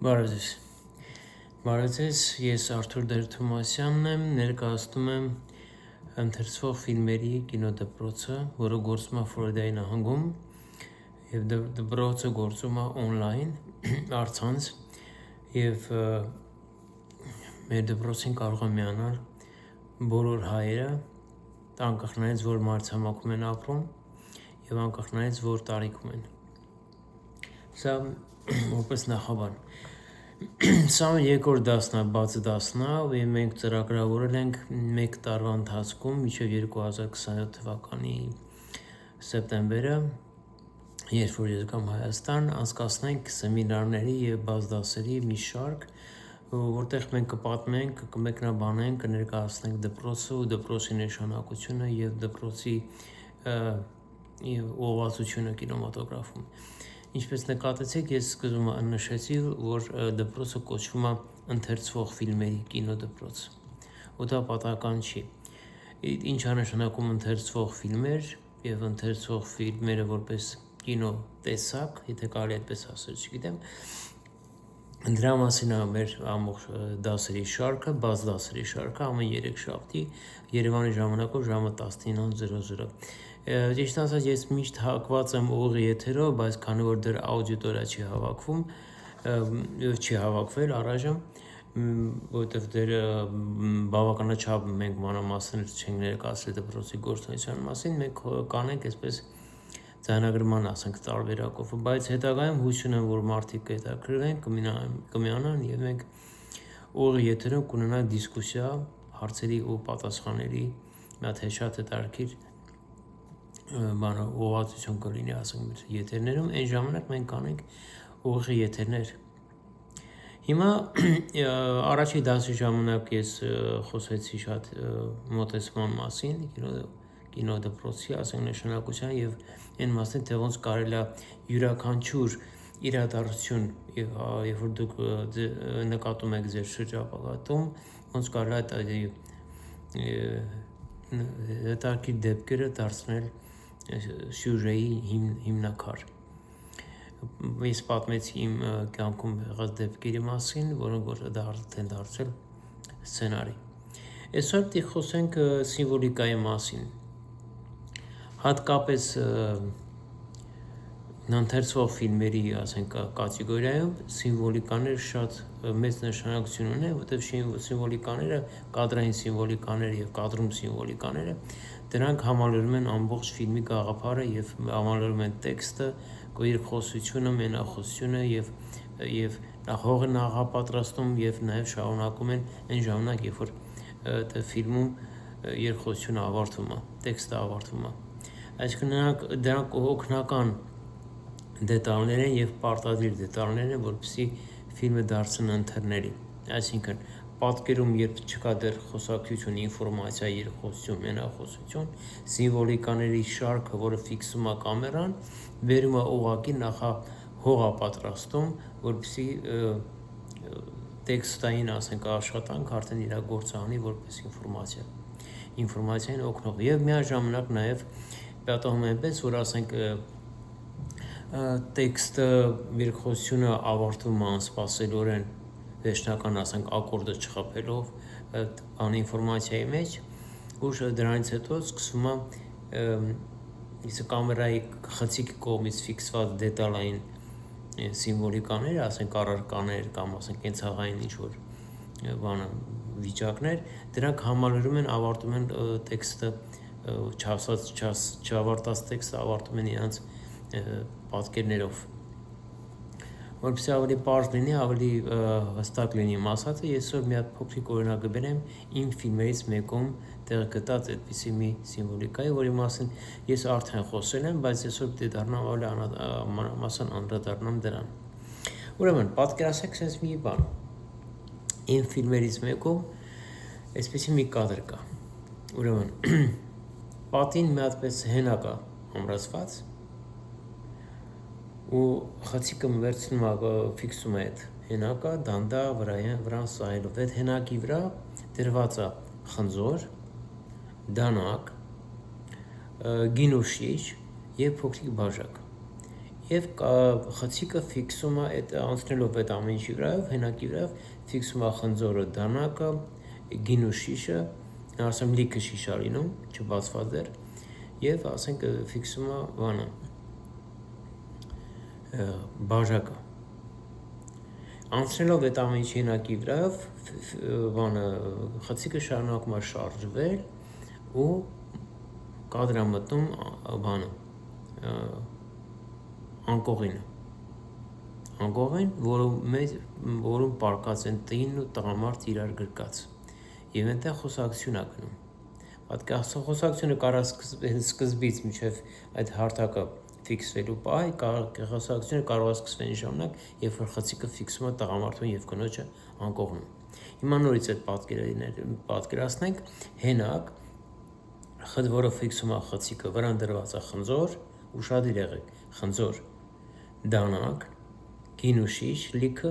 Բարև ձեզ, ես Արթուր Դերթումասյանն եմ, ներկայացնում եմ ընթերցվող ֆիլմերի կինոդպրոցը, որը գործում է Ֆլորիդայի նահանգում և դպրոցը գործում է օնլայն, առցանց և մեր դպրոցին կարող է միանալ բոլոր հայերը, անկախ նրանից, որ մայրցամաքում են ապրում և անկախ նրանից, որ տարիքում են։ Սա որպես նախաբան։ Սա երկրորդ դասն է, բաց դասն է, և մենք ծրագրավորել ենք մեկ տարվա ընթացքում մինչև 2027 թվականի սեպտեմբերը, երբ որ ես գամ Հայաստան, անցկացնենք սեմինարների և բաց դասերի մի շարք, որտեղ մենք կպատմենք, կմեկնաբանենք, կներկայացնենք դպրոցը ու դպրոցի նշանակությունը և դպրոցի ուղղվածությունը կինեմատոգրաֆում։ Ինչպես նկատեցիք, ես սկզբում նշեցի, որ դպրոցը կոչվում է ընթերցվող ֆիլմերի կինոդպրոց, ու դա պատահական չի։ Ինչ է նշանակում ընթերցվող ֆիլմեր և ընթերցվող ֆիլմերը որպես կինո տեսակ, եթե կարելի այդպես ասել, չգիտեմ, դրա մասին է մեր ամբողջ դասերի շարքը, բաց դասերի շարքը, ամեն երեքշաբթի Երևանի ժամանակով ժամը 19:00։ Ճիշտ ասած, ես միշտ հակված եմ ուղիղ եթերով, բայց քանի որ դեռ աուդիտորիա չի հավաքվում, չի հավաքվել առայժմ, որովհետև դեռ բավականաչափ մենք մանրամասն չենք ներկայացրել դպրոցի գործունեության մասին, մենք կանենք այսպես ձայնագրման, ասենք, տարբերակով, բայց հետագայում հույս ունեմ, որ մարդիկ կհետաքրքրվեն, կմիանան և մենք ուղիղ եթերով կունենանք դիսկուսիա, հարցերի ու պատասխանների մի հատ շատ հետաքրքիր ուղղվածություն կլինի, ասենք, մեր եթերներում, այն ժամանակ մենք կանենք ուղիղ եթերներ։ Հիմա առաջի դասի ժամանակ ես խոսեցի շատ մոտեցման մասին, կինոդպրոցի, ասենք, նշանակության և այն մասին, թե ոնց կարելի է յուրաքանչյուր իրադարձություն, երբ որ դուք նկատում եք ձեր շրջապատում, ոնց կարելի է հետաքրքիր դեպքերը դարձնել սյուժեի հիմնաքար։ Ես պատմեցի իմ կյանքում եղած դեպքերի մասին, որոնք որ են դարձել սցենարի։ Այսօր պիտի խոսենք սիմվոլիկայի մասին, հատկապես ընթերցվող ֆիլմերի, ասենք, կատեգորիայում սիմվոլիկաները շատ մեծ նշանակություն ունեն, որովհետև սիմվոլիկաները, կադրային սիմվոլիկաները և կադրում սիմվոլիկաները, դրանք համալրում են ամբողջ ֆիլմի գաղափարը և համալրում են տեքստը, երկխոսությունը, մենախոսությունը և հողը նախապատրաստում և նաև շարունակում են այն ժամանակ, երբ որ ֆիլմում երկխոսությունը ավարտվում է, տեքստը ավարտվում է։ Այսինքն դրանք օգնական դետալներ են և պարտադիր դետալներ են, որպեսզի ֆիլմը դարձնեն ընթերների։ Այսինքն պատկերում, երբ չկա դեռ խոսակցություն, ինֆորմացիա, երկխոսություն, մենախոսություն, սիմվոլիկաների շարքը, որը ֆիքսում է կամերան, բերում է ուղղակի հող է պատրաստում, որպեսզի տեքստային, ասենք, աշխատանք արդեն իր գործը անի որպես ինֆորմացիային օգնող և միաժամանակ նաև պատահում է այնպես, որ ասենք տեքստը, երկխոսությունը ավարտվում է անսպասելիորեն, վերջնական, ասենք, ակորդը չխփելով ինֆորմացիայի մեջ, ու դրանից հետո սկսվում է կամերայի խցիկի կողմից ֆիքսված դետալային սիմվոլիկաներ, ասենք, առարկաներ կամ ասենք կենցաղային ինչ-որ վիճակներ, դրանք համալրում են, ավարտում են տեքստը, չավարտած տեքստը ավարտում են իրենց պատկերներով։ Որպեսզի ավելի պարզ լինի, ավելի հստակ լինի իմ ասածը, ես այսօր մի հատ փոքրիկ օրինակ կբերեմ իմ ֆիլմերից մեկում տեղ գտած այդպիսի մի սիմվոլիկայի, որի մասին ես արդեն խոսել եմ, բայց այսօր պիտի դառնամ ավելի մանրամասն անդրադառնամ դրան։ Ուրեմն, պատկերացրեք sense մի բան։ Իմ ֆիլմերից մեկում այսպիսի մի կադր կա։ Ուրեմն, պատին մի հատպես հենակ է ամրացված, ու խցիկը վերցնում է, ֆիքսում է այդ հենակը, դանդաղ վրան սահելով։ Այդ հենակի վրա դրված է խնձոր, դանակ, գինու շիշ և փոքրիկ բաժակ։ եւ խցիկը ֆիքսում է այդ անցնելով այդ ամեն ինչի վրայով, հենակի վրայով ֆիքսում է խնձորը, դանակը, գինու շիշը, ասեմ լիքը շիշա լինում, չբացված դեռ, եւ ասենք ֆիքսում է բանը բաժակը։ Անցնելով այդ ամեն ինչի հենակի վրայով, բանը խցիկը շարունակում է շարժվել ու կադր է մտնում բանը անկողին, որում պարկած են տինն ու տղամարդ իրար գրկած, եւ այնտեղ խոսակցություն է գնում։ Պատկերացրու խոսակցությունը կարա սկզբից մինչև այդ հարթակը ֆիքսվելու պահ, խոսակցությունը կարող է սկսվել ժամանակ, երբ որ խցիկը ֆիքսում է տղամարդուն եւ կնոջը անկողնում։ Հիմա նորից այդ պատկերացնենք հենակ, որը ֆիքսում է խցիկը, վրան դրված է խնձոր, ուշադիր եղեք, խնձոր, դանակ, գինու շիշ, լիքը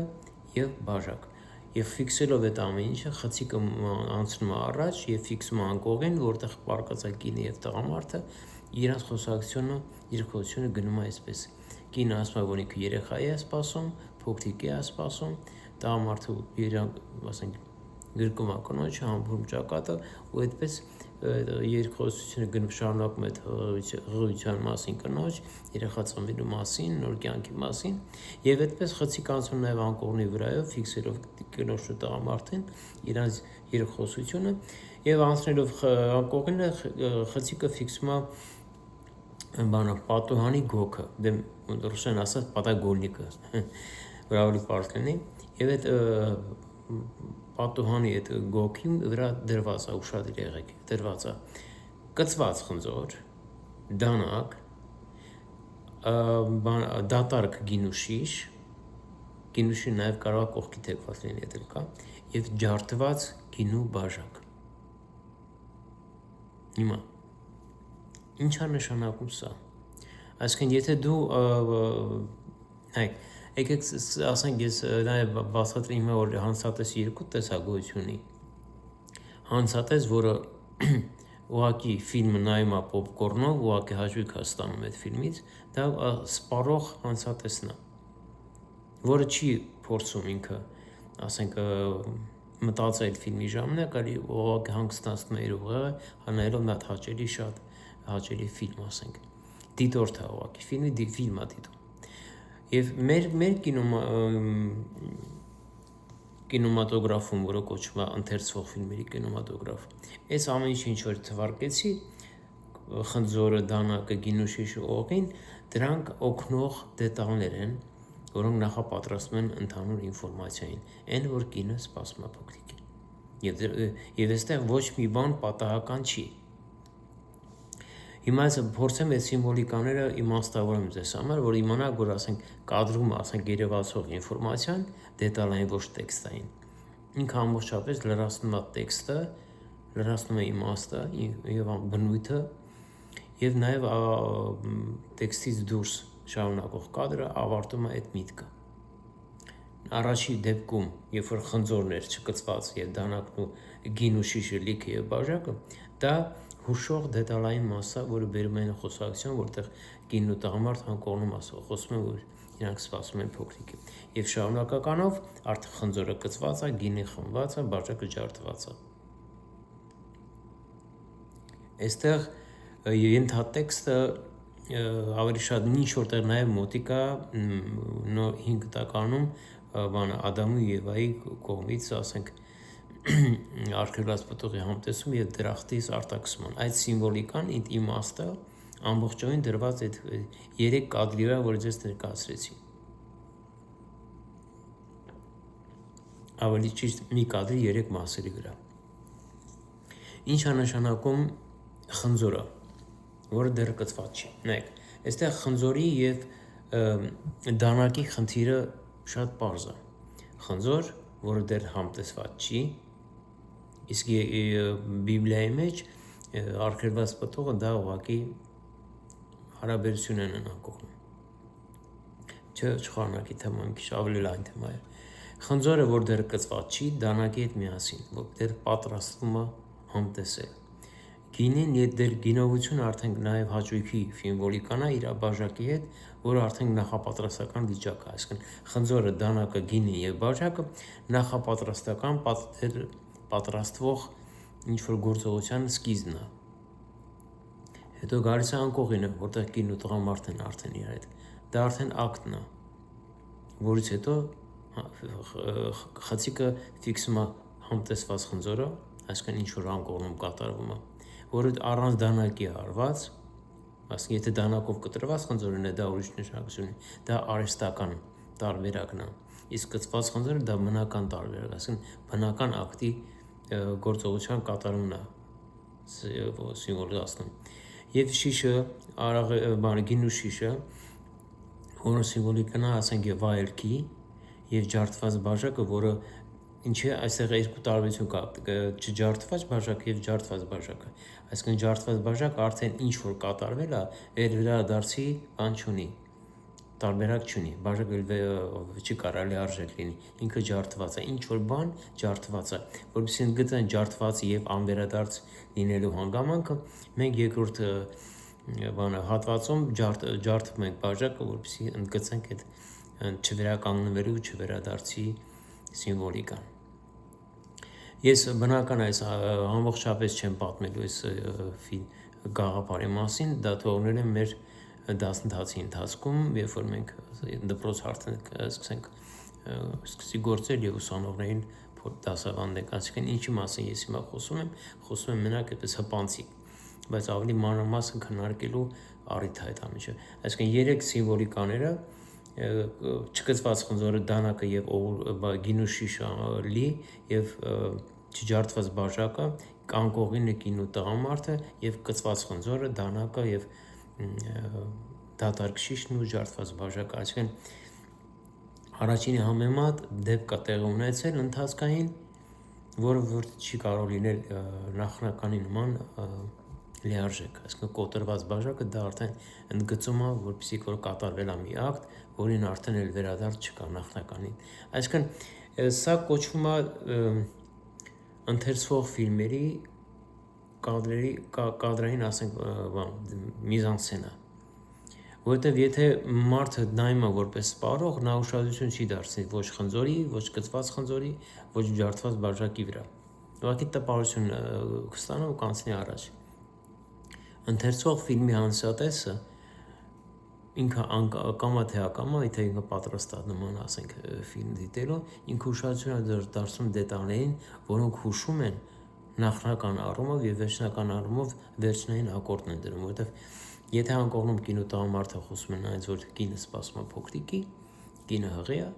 եւ բաժակ։ Եվ ֆիքսելով այդ ամեն ինչը խցիկը անցնում է առաջ եւ ֆիքսում է անկողին, որտեղ պարկած է կինը եւ տղամարդը, իրանց խոսակցությունը գնում է այսպես։ Կինը ասում է, որ ինքը երեխա է սպասում, փոքրիկ է սպասում, տղամարդը իրան, ասենք, գրկում է կնոջը, համբուրում ճակատը, ու այդպես երկխոսությունը գնում շարունակում այդ հղիության մասին կնոջ, երեխա ծնվելու մասին, նոր կյանքի մասին, եւ այդպես խցիկ անցնում նաեւ անկողնի վրայով, ֆիքսելով կնոջը տղամարդին, իրանց երկխոսությունը, եւ անցնելով անկողինը խցիկը ֆիքսում է բանը պատուհանի գոքը, դե ռուսեն ասած պատագոլնիկը, որ ավելի պարզ լինի, եւ այդ պատուհանի այդ գոքի վրա դրված է, ուշադիր եղեք, դրված է կծված խնձոր, դանակ, դատարկ գինու շիշ նաեւ կարող է կողքի թեքված լինի, եթե կա, եւ ջարդված գինու բաժակ։ Հիմա ինչ է նշանակում սա։ Այսինքն, եթե դու եկեք ասենք ես նաեւ բացատրեմ հիմա, որ հանցատես երկու տեսագույթ ունի։ Հանցատես, որը ուղղակի ֆիլմը նայում է պոպկորնով, ուղղակի հաճույք է ստանում այդ ֆիլմից, դա սպառող հանցատեսն է, որը չի փորձում ինքը, ասենք, մտածել այդ ֆիլմի ժամանակ, այլ ուղղակի հանգստացնում է իր ուղեղը, նայելով մի հատ շատ հաճելի ֆիլմ, ասենք, դիտորդ է ուղղակի, ֆիլմ է դիտում։ Եվ մեր կինոմատոգրաֆում, որը կոչվում է ընթերցվող ֆիլմերի կինոմատոգրաֆ, այս ամեն ինչ որ թվարկեցի, խնձորը, դանակը, գինու շիշը, օղին, դրանք օգնող դետալներ են, որոնք նախապատրաստում են ընդհանուր ինֆորմացիային, այն որ կինը սպասում է փոքրիկին։ Եվ այստեղ ոչ մի բան պատահական չի։ Հիմա ես փորձեմ այդ սիմվոլիկաները իմաստավորեմ ձեզ համար, որ իմանաք, որ ասենք կադրում, ասենք երևացող ինֆորմացիան դետալային ոչ տեքստային։ Ինքը ամբողջապես լրացնում է տեքստը, լրացնում է իմաստը եւ բնույթը, եւ նաեւ տեքստից դուրս շարունակող կադրը ավարտում է այդ միտքը։ Առաջի դեպքում, երբ որ խնձորն էր չկծված եւ դանակն ու գինու շիշը, լիքը եւ բաժակը, դա հուշող դետալային մասը, որը բերում են խոսակցություն, որտեղ կինն ու տղամարդ անկողնում խոսում են, որ իրանք սպասում են փոքրիկի։ Եվ շարունակականով արդեն խնձորը կծված է, գինին խմված է, բաժակը ջարդված է։ Այստեղ ենթատեքստը ավելի շատ ինչ որտեղ նաեւ մոտիկա 5 տականում բանը Ադամու եւ Եվայի կողմից, ասենք, արգելված պտուղի համտեսում եւ դրախտից արտաքսման։ Այդ սիմվոլիկան, այդ իմաստը ամբողջովին դրված այդ 3 կադրի վրա, որ ձեզ ներկայացրեցի։ Ավելի ճիշտ մի կադրի 3 մասերի վրա։ Ինչ է նշանակում խնձորը, որը դեռ կծված չի։ Նայեք, այստեղ խնձորի եւ դանակի խնդիրը շատ պարզ է։ Խնձոր, որը դեռ համտեսված չի, իսկ Բիբլիայի մեջ արգելված պտուղը դա ուղղակի հարաբերություն են անկողնում։ Չխառնակի թեմա մի քիչ ավելի լայն թեմա է։ Խնձորը, որ դեռ կծված չի, դանակի հետ միասին, որ դեռ պատրաստվում է համտեսել։ գինին եւ դեր գինովությունը արդեն նաեւ հաճույքի սիմվոլիկան է իր բաժակի հետ, որը արդեն նախապատրաստական վիճակ է, այսինքն խնձորը, դանակը, գինին եւ բաժակը նախապատրաստական պատրաստվող ինչ որ գործողության սկիզբն է։ Հետո գալիս է անկողինը, որտեղ կին ու տղամարդն արդեն իր հետ։ Դա արդեն ակտն է, որից հետո խցիկը ֆիքսում է համտեսված խնձորը, այսինքն ինչ որ անկողնում կատարվում է, որը առանց դանակի է արված, այսինքն եթե դանակով կտրված խնձորն է, դա ուրիշ նշանակություն ունի, դա արհեստական տարբերակն է, իսկ կծված խնձորը դա բնական տարբերակ, այսինքն բնական ակտի գործողության կատարումն է սիմվոլիզացնում։ Եվ շիշը, գինու շիշը, որը սիմվոլիկան է, ասենք եւ վայելքի եւ ջարդված բաժակը, որը ինչի այստեղ երկու տարբերություն կա, չջարդված բաժակը եւ ջարդված բաժակը, այսինքն ջարդված բաժակը արդեն ինչ որ կատարվել է, վերադարձի բան չունի, տարբերակ չունի, բաժակը չի կարելի արժեք լինի, ինքը ջարդված է, ինչ որ բան ջարդված է, որովհետեւ ընդգծեն ջարդված եւ անվերադարձ լինելու հանգամանքը, մենք երկրորդ բանը հատվածում ջարդում ենք բաժակը, որովհետեւ ընդգծենք այդ չվերականգնվելու չվերադարձի սիմվոլիկան։ Ես բնական այս ամբողջապես չեմ պատմելու այս գաղափարի մասին, դա թողնել եմ մեր դասընթացի ընթացքում, երբ որ մենք դպրոց արդեն սկսեցինք գործել եւ ուսանողներին դասավանդենք, այսինքն ինչի մասին ես հիմա խոսում եմ մենակ այդպես հպանցիկ, բայց ավելի մանրամասն քննարկելու առիթ է այդ ամենը։ Այսինքն երեք սիմվոլիկաները չկծված խնձորը, դանակը եւ գինու շիշը լի եւ չջարդված բաժակը, անկողինը, կին ու տղամարդը եւ կծված խնձորը, դանակը եւ դատարկ շիշն ու ջարդված բաժակը, այսինքն առաջինի համեմատ դեպք կա տեղի ունեցել ընթացքային, որը որ չի կարող լինել նախնականի նման լիարժեք, այսինքն կոտրված բաժակը դա արդեն ընդգծում է, որպեսզի որ կատարվել է մի ակտ, որին արդեն էլ վերադարձ չկա նախնականին։ Այսինքն սա կոչվում է ընթերցվող ֆիլմերի կադրային, ասենք, միզանսցենա, որովհետև եթե մարդը նայում է որպես սպառող, նա ուշադրություն չի դարձնի ոչ խնձորի, ոչ կծված խնձորի, ոչ ջարդված բաժակի վրա։ Ուղղակի տպավորություն կստանա ու կանցնի առաջ։ Ընթերցող ֆիլմի հանդիսատեսը ինքը ակամա թե ակամա, եթե ինքը պատրաստ է նման, ասենք, ֆիլմ դիտելու, ինքը ուշադրություն է դարձնում դետալներին, որոնք հուշում են նախնական առումով եւ վերջնական առումով վերջնային ակորդն են դրում, որովհետեւ եթե անկողնում կին ու տղամարդը խոսում են այնց, որ կինը սպասում է փոքրիկի, կինը հղի է,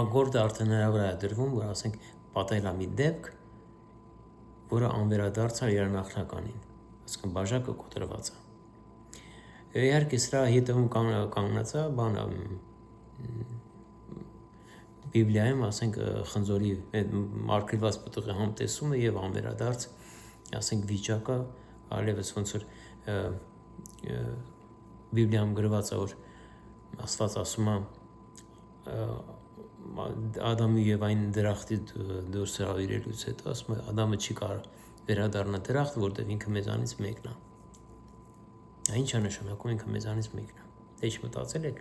ակորդը արդեն նրա վրա է դրվում, որ ասենք պատահել է մի դեպք, որը անվերադարձ է իր նախնականին, այսինքն բաժակը կոտրված է։ Իհարկե սրա հետևում կանգնած է բանը Բիբլիայում, ասենք, խնձորի արգելված պտուղի համտեսումը եւ անվերադարձ, ասենք, վիճակը, այլևս ոնց որ Բիբլիայում գրված է, որ Աստված ասում է Ադամի եւ այն դրախտի դուրս հրավիրելուց հետո, ասում է Ադամը չի կարող վերադառնա դրախտ, որտեղ ինքը մեզանից մեկն է։ Ինչ է նշանակում ինքը մեզանից մեկն է։ Դե ինչ մտածել եք։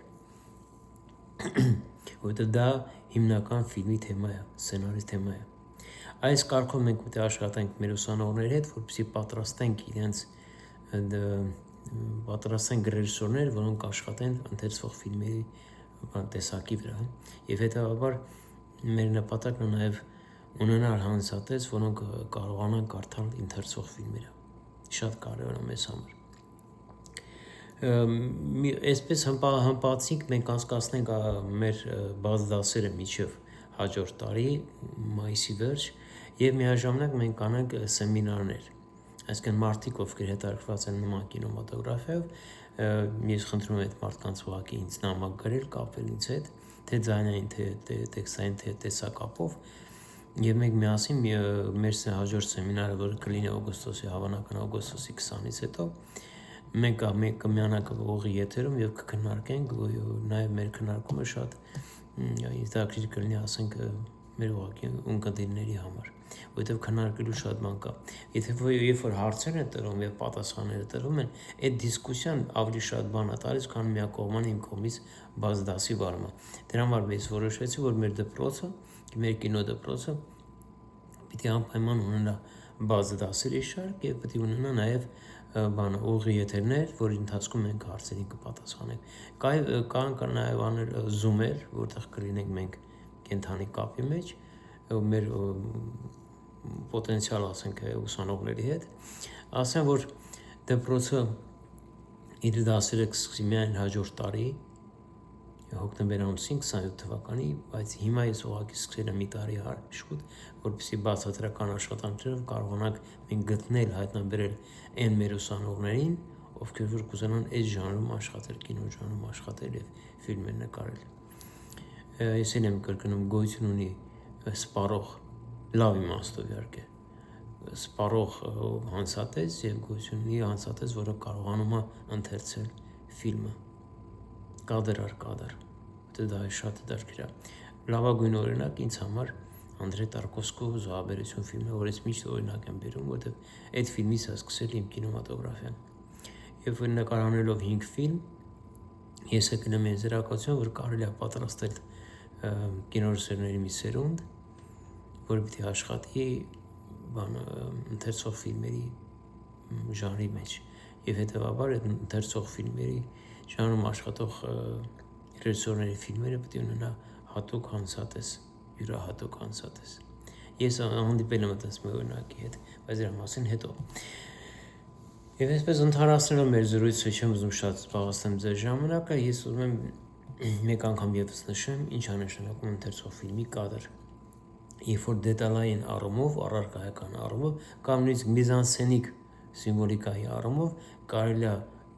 Որտեղ դա հիմնական ֆիլմի թեմա է, սցենարի թեմա է։ Այս կարգով մենք պետք է աշխատենք մեր ուսանողների հետ, որպեսզի պատրաստենք ռեժիսորներ, որոնք աշխատեն ընթերցվող ֆիլմերի տեսակի վրա, եւ հետեւաբար մեր նպատակն է նաեւ ունենալ հանդիսատես, որոնք կարողանան կարդալ ընթերցվող ֆիլմերը։ Շատ կարևոր է մեզ համար։ Այսպես հմպացիկ մենք անցկացնենք մեր բաց դասերը մինչև հաջորդ տարի մայիսի վերջ եւ միաժամանակ մենք կանենք սեմինարներ, այսինքն մարդիկ, ովքեր հետաքրքրված են նման կինեմատոգրաֆիայով, ես խնդրում եմ այդ մարդկանց ուղղակի ինձ նամակ գրել, կապվել ինձ հետ, թե ձայնային, թե տեքստային, թե տեսակապով, եւ մենք միասին մեր հաջորդ սեմինարը, որը կլինի հավանական օգոստոսի 20-ից հետո, մենք կմիանանք ուղի եթերում եւ կքննարկենք, նաեւ մեր քննարկումը շատ հետաքրքիր կլինի, ասենք, մեր ուղղակի ունկնդիրների համար, որովհետև քննարկելու շատ բան կա։ Երբ որ հարցեր են տրվում եւ պատասխանները տրվում են, այդ դիսկուսիան ավելի շատ բան է տալիս, քան միակողմանի իմ կողմից բաց դասի վարումը։ Դրա համար ես որոշեցի, որ մեր դպրոցը, մեր կինո դպրոցը պիտի անպայման ունենա բաց դասերի շարք եւ պիտի ունենա նաեւ ուղի եթերներ, որի ընթացքում մենք հարցերին կպատասխանենք։ Կան նաեւ անել զումեր, որտեղ կլինենք մենք կենթանի կապի մեջ մեր պոտենցիալ, ասենք, ուսանողների հետ, ասեմ, որ դպրոցը իր դասերը կսկսի միայն հաջորդ տարի, հոկտեմբեր ամսին 27 թվականի, բայց հիմա ես ուղղակի սկսել եմ մի տարի շուտ, որպեսզի բացատրական աշխատանքներով կարողանանք մենք գտնել, հայտնաբերել այն մեր ուսանողներին, ովքեր որ կուզենան այս ժանրում աշխատել, կինո ժանրում աշխատել եւ ֆիլմեր նկարել։ Ես եմ կրկնում, գոյություն ունի սպառող, լավ իմաստով իհարկե, սպառող հանցատես եւ գոյություն ունի հանցատես, որը կարողանում է ընթերցել ֆիլմը կադր առ կադր, դա շատ հետաքրքիր է։ Լավագույն օրինակ ինձ համար Անդրեյ Տարկովսկու «Զոհաբերություն» ֆիլմը, որ ես միշտ օրինակ եմ բերում, որովհետև այդ ֆիլմից է սկսել իմ կինեմատոգրաֆիան։ Եվ նկարանելով 5 ֆիլմ, ես եկել եմ այս զրակացություն, որ կարելի է պատրաստել կինոռեժիսորների մի սերունդ, որը պիտի աշխատի ընթերցող ֆիլմերի ժանրի մեջ։ Եվ հետևաբար այդ ընթերցող ֆիլմերի ժանրում աշխատող ռեժիսորների ֆիլմերը պիտի ունենա հատուկ հանցատես, յուրահատուկ հանցատես։ Ես հանդիպել եմ այդպես մի օրինակի հետ, բայց դրա մասին հետո։ Եվ այսպես ընդհանրացնելով մեր զրույցը, չեմ ուզում շատ զբաղեցնեմ ձեր ժամանակը, ես ուզում եմ մեկ անգամ ևս նշեմ, ինչ է նշանակում ընթերցող ֆիլմի կադր։ Երբ որ դետալային առումով, առարկայական առումով կամ նույնիսկ միզանսցենիկ սիմվոլիկայի առումով կարելի է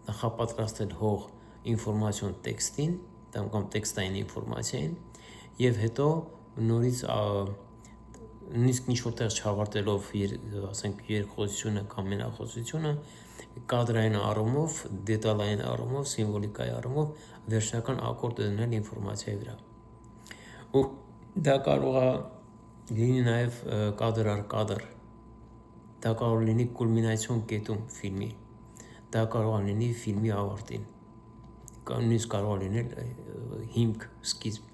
նախապատրաստել հող ինֆորմացիոն տեքստին կամ տեքստային ինֆորմացիային եւ հետո նորից նույնիսկ ինչ որտեղ չավարտելով ասենք երկխոսությունը կամ մենախոսությունը կադրային առումով, դետալային առումով, սիմվոլիկայի առումով վերջնական ակորդ դնել ինֆորմացիայի վրա։ Ու դա կարող է լինի նաև կադր առ կադր, դա կարող լինի կուլմինացիոն կետում ֆիլմի, դա կարող է լինի ֆիլմի ավարտին, նույնիսկ կարող է լինել հիմք, սկիզբ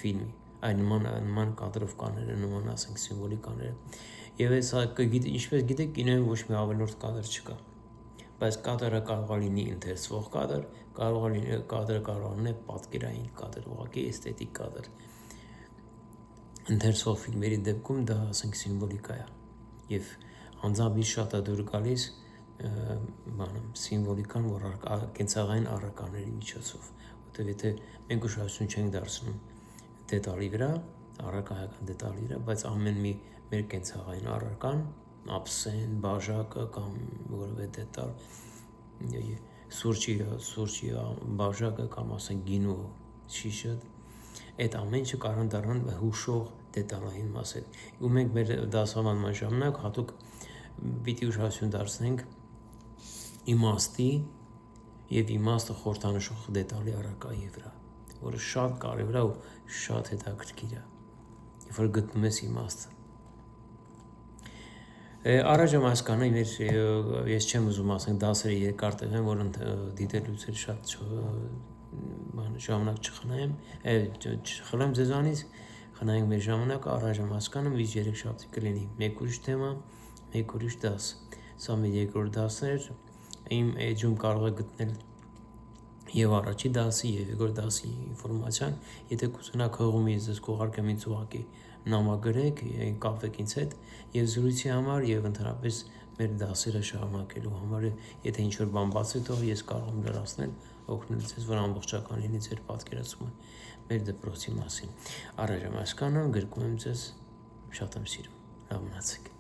ֆիլմի, այն նման կադրով կաները, նման ասենք սիմվոլիկաները։ Եվ այս ինչպես գիտեք, կինոյում ոչ մի ավելորդ կադր չկա, բայց կադրը կարող է լինի ընթերցվող կադր, կադրը կարող է լինել պատկերային կադր, ուղղակի էսթետիկ կադր։ Ընթերցվող ֆիլմերի դեպքում դա ասենք սիմվոլիկա է եւ անձամբ շատ է դուր գալիս սիմվոլիկան, որ կենցաղային առարկաների միջոցով, որտեղ եթե մենք ուշադրություն չենք դարձնում դետալի վրա, առարկայական դետալի վրա, բայց ամեն մի մեր կենցաղային առարկան, ափսեն, բաժակը կամ որևէ դետալ, սուրճի բաժակը կամ ասենք գինու շիշը, այդ ամեն ինչը կարող են դառնալ հուշող դետալային մասեր։ Ու մենք մեր դասավանդման ժամանակ հատուկ պիտի ուշադրություն դարձնենք իմաստի եւ իմաստը խորհրդանշող դետալի առարկայի վրա, որը շատ կարևոր է ու շատ հետաքրքիր է, երբ որ գտնում ես իմաստը։ Առաջ եմ հասկանում, ես չեմ ուզում ասենք դասերը երկար տևեն, որ դիտելուց էլ շատ ժամանակ չխլեմ ձեզանից, խնայենք մեր ժամանակը, առաջ եմ հասկանում, իս 3 շաբթի կլինի մեկ ուրիշ թեմա, մեկ ուրիշ դաս։ Սա մեր երկրորդ դասն էր, իմ էջում կարող եք գտնել եւ առաջի դասի եւ երկրորդ դասի ինֆորմացիան, եթե կուզենաք հղում ես ձեզ կուղարկեմ ինձ ուղղակի նամակագրեք, կապվեք ինձ հետ եւ զրույցի համար եւ ընդհանրապես մեր դասերը շարունակելու համար, եթե ինչ-որ բան բացի թող ես կարող եմ լրացնել, օգնել ձեզ, որ ամբողջական լինի ձեր պատկերացումը մեր դպրոցի մասին։ Առաջ եմ հասկանում, գրկում եմ ձեզ, շատ եմ սիրում, լավ մնացեք։